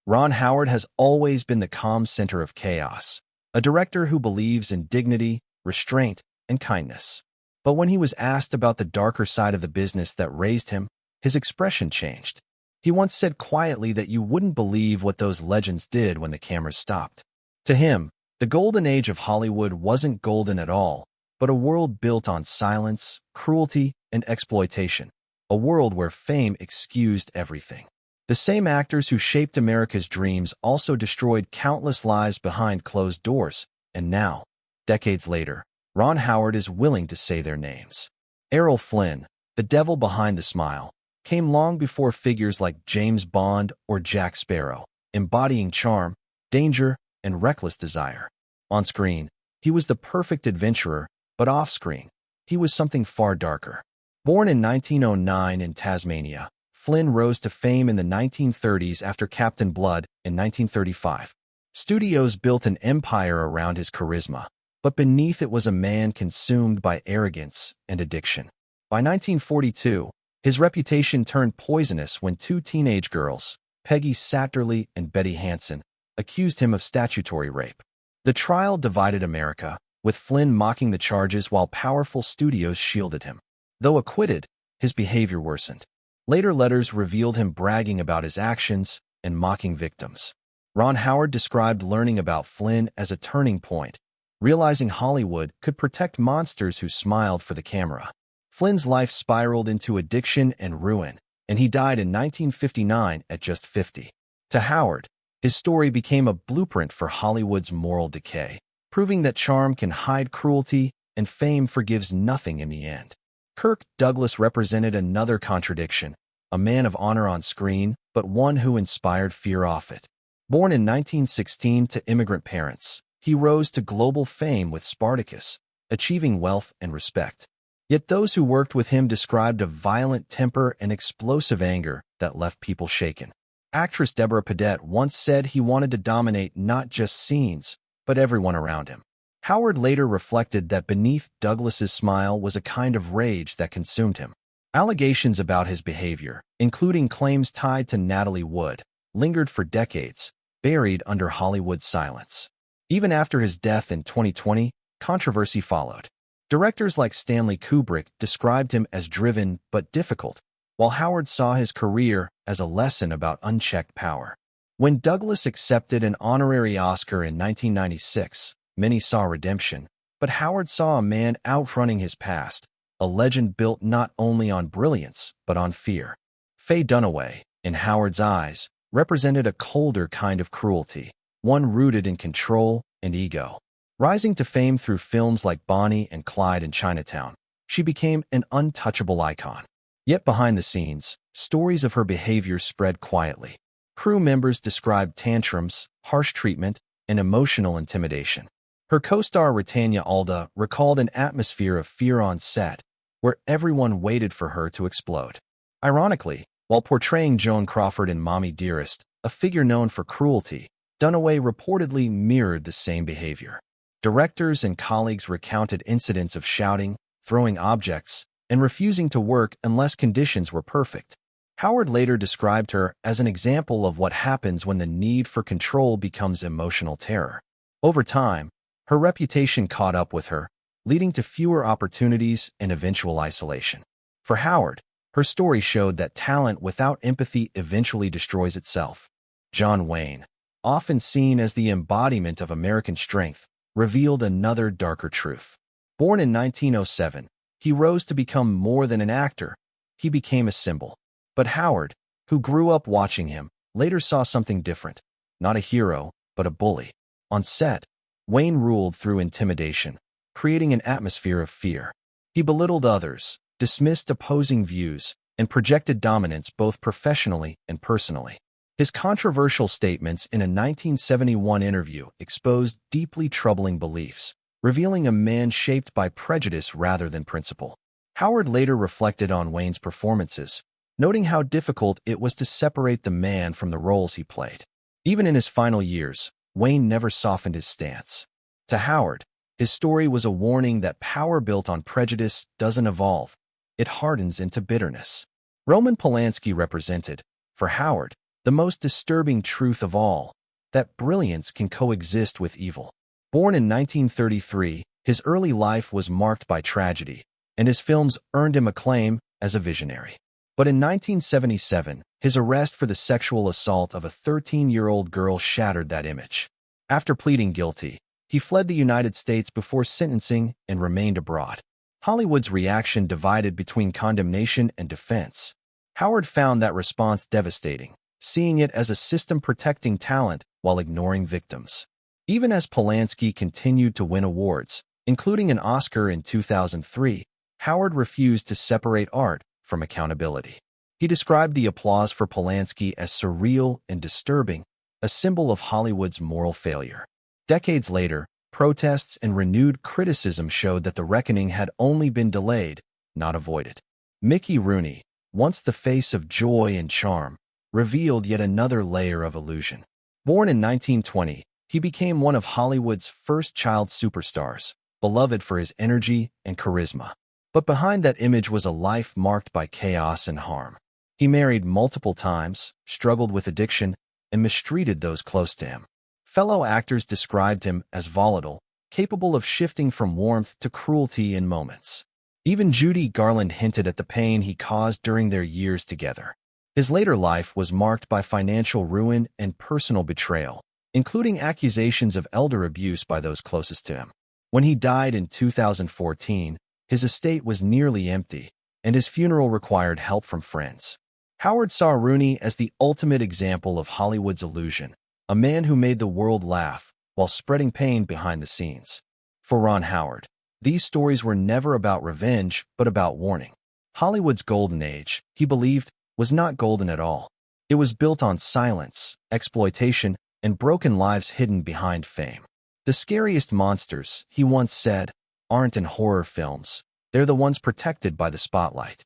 Ron Howard has always been the calm center of chaos, a director who believes in dignity, restraint, and kindness. But when he was asked about the darker side of the business that raised him, his expression changed. He once said quietly that you wouldn't believe what those legends did when the cameras stopped. To him, the golden age of Hollywood wasn't golden at all, but a world built on silence, cruelty, and exploitation. A world where fame excused everything. The same actors who shaped America's dreams also destroyed countless lives behind closed doors, and now, decades later, Ron Howard is willing to say their names. Errol Flynn, the devil behind the smile, came long before figures like James Bond or Jack Sparrow, embodying charm, danger, and reckless desire. On screen, he was the perfect adventurer, but off-screen, he was something far darker. Born in 1909 in Tasmania, Flynn rose to fame in the 1930s after Captain Blood in 1935. Studios built an empire around his charisma, but beneath it was a man consumed by arrogance and addiction. By 1942, his reputation turned poisonous when two teenage girls, Peggy Satterley and Betty Hansen, accused him of statutory rape. The trial divided America, with Flynn mocking the charges while powerful studios shielded him. Though acquitted, his behavior worsened. Later letters revealed him bragging about his actions and mocking victims. Ron Howard described learning about Flynn as a turning point, realizing Hollywood could protect monsters who smiled for the camera. Flynn's life spiraled into addiction and ruin, and he died in 1959 at just 50. To Howard, his story became a blueprint for Hollywood's moral decay, proving that charm can hide cruelty and fame forgives nothing in the end. Kirk Douglas represented another contradiction, a man of honor on screen, but one who inspired fear off it. Born in 1916 to immigrant parents, he rose to global fame with Spartacus, achieving wealth and respect. Yet those who worked with him described a violent temper and explosive anger that left people shaken. Actress Deborah Padet once said he wanted to dominate not just scenes, but everyone around him. Howard later reflected that beneath Douglas's smile was a kind of rage that consumed him. Allegations about his behavior, including claims tied to Natalie Wood, lingered for decades, buried under Hollywood's silence. Even after his death in 2020, controversy followed. Directors like Stanley Kubrick described him as driven but difficult, while Howard saw his career as a lesson about unchecked power. When Douglas accepted an honorary Oscar in 1996, many saw redemption, but Howard saw a man outrunning his past, a legend built not only on brilliance, but on fear. Faye Dunaway, in Howard's eyes, represented a colder kind of cruelty, one rooted in control and ego. Rising to fame through films like Bonnie and Clyde and Chinatown, she became an untouchable icon. Yet behind the scenes, stories of her behavior spread quietly. Crew members described tantrums, harsh treatment, and emotional intimidation. Her co-star Retanya Alda recalled an atmosphere of fear on set, where everyone waited for her to explode. Ironically, while portraying Joan Crawford in Mommy Dearest, a figure known for cruelty, Dunaway reportedly mirrored the same behavior. Directors and colleagues recounted incidents of shouting, throwing objects, and refusing to work unless conditions were perfect. Howard later described her as an example of what happens when the need for control becomes emotional terror. Over time, her reputation caught up with her, leading to fewer opportunities and eventual isolation. For Howard, her story showed that talent without empathy eventually destroys itself. John Wayne, often seen as the embodiment of American strength, revealed another darker truth. Born in 1907, he rose to become more than an actor. He became a symbol. But Howard, who grew up watching him, later saw something different. Not a hero, but a bully. On set, Wayne ruled through intimidation, creating an atmosphere of fear. He belittled others, dismissed opposing views, and projected dominance both professionally and personally. His controversial statements in a 1971 interview exposed deeply troubling beliefs, revealing a man shaped by prejudice rather than principle. Howard later reflected on Wayne's performances, noting how difficult it was to separate the man from the roles he played. Even in his final years, Wayne never softened his stance. To Howard, his story was a warning that power built on prejudice doesn't evolve, it hardens into bitterness. Roman Polanski represented, for Howard, The most disturbing truth of all, that brilliance can coexist with evil. Born in 1933, his early life was marked by tragedy, and his films earned him acclaim as a visionary. But in 1977, his arrest for the sexual assault of a 13-year-old girl shattered that image. After pleading guilty, he fled the United States before sentencing and remained abroad. Hollywood's reaction divided between condemnation and defense. Howard found that response devastating, seeing it as a system protecting talent while ignoring victims. Even as Polanski continued to win awards, including an Oscar in 2003, Howard refused to separate art from accountability. He described the applause for Polanski as surreal and disturbing, a symbol of Hollywood's moral failure. Decades later, protests and renewed criticism showed that the reckoning had only been delayed, not avoided. Mickey Rooney, once the face of joy and charm, revealed yet another layer of illusion. Born in 1920, he became one of Hollywood's first child superstars, beloved for his energy and charisma. But behind that image was a life marked by chaos and harm. He married multiple times, struggled with addiction, and mistreated those close to him. Fellow actors described him as volatile, capable of shifting from warmth to cruelty in moments. Even Judy Garland hinted at the pain he caused during their years together. His later life was marked by financial ruin and personal betrayal, including accusations of elder abuse by those closest to him. When he died in 2014, his estate was nearly empty, and his funeral required help from friends. Howard saw Rooney as the ultimate example of Hollywood's illusion, a man who made the world laugh while spreading pain behind the scenes. For Ron Howard, these stories were never about revenge, but about warning. Hollywood's golden age, he believed, was not golden at all. It was built on silence, exploitation, and broken lives hidden behind fame. The scariest monsters, he once said, aren't in horror films. They're the ones protected by the spotlight.